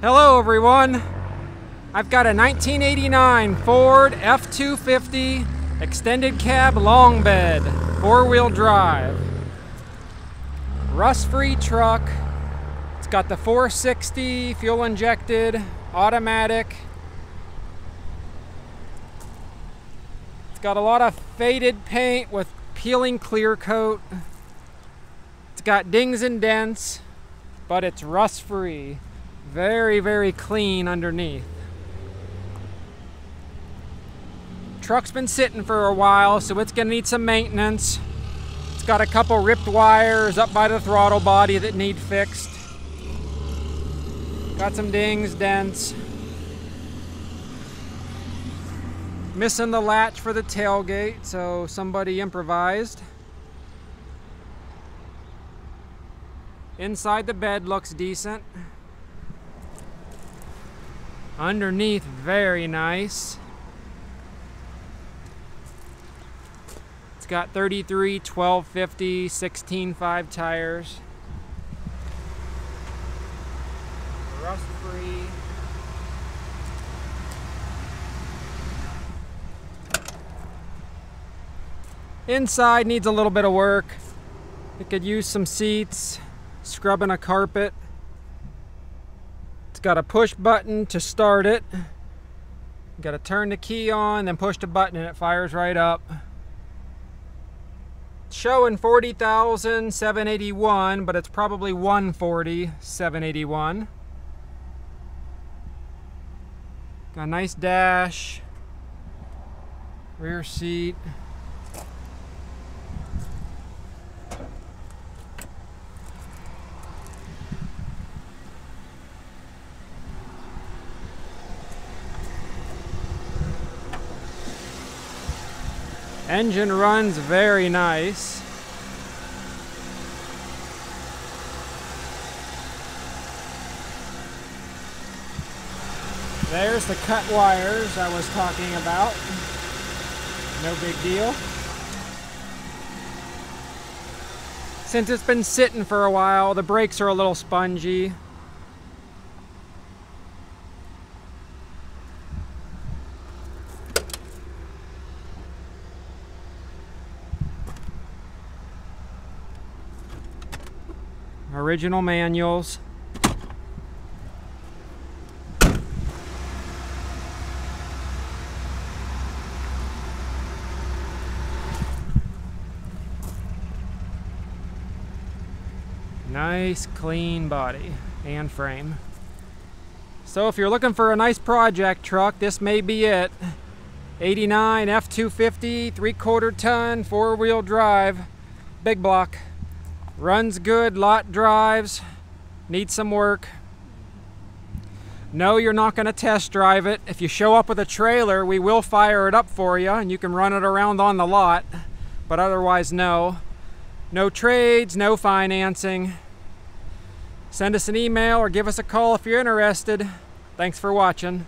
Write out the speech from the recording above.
Hello everyone! I've got a 1989 Ford F-250 extended cab long bed, 4-wheel drive. Rust-free truck. It's got the 460 fuel injected, automatic. It's got a lot of faded paint with peeling clear coat. It's got dings and dents, but it's rust-free. Very, very clean underneath. Truck's been sitting for a while, so it's gonna need some maintenance. It's got a couple ripped wires up by the throttle body that need fixed. Got some dings, dents. Missing the latch for the tailgate, so somebody improvised. Inside the bed looks decent. Underneath, very nice. It's got 33, 1250, 16.5 tires. Rust-free. Inside needs a little bit of work. It could use some seats, scrubbing a carpet. It's got a push button to start it. You got to turn the key on, then push the button and it fires right up. It's showing 40,781, but it's probably 140,781. Got a nice dash, rear seat. Engine runs very nice. There's the cut wires I was talking about. No big deal. Since it's been sitting for a while, the brakes are a little spongy. Original manuals. Nice clean body and frame. So if you're looking for a nice project truck, this may be it. 89 F-250, 3/4 ton, 4-wheel drive, big block. Runs good, lot drives, needs some work. No, you're not going to test drive it. If you show up with a trailer, we will fire it up for you and you can run it around on the lot. But otherwise, no. No trades, no financing. Send us an email or give us a call if you're interested. Thanks for watching.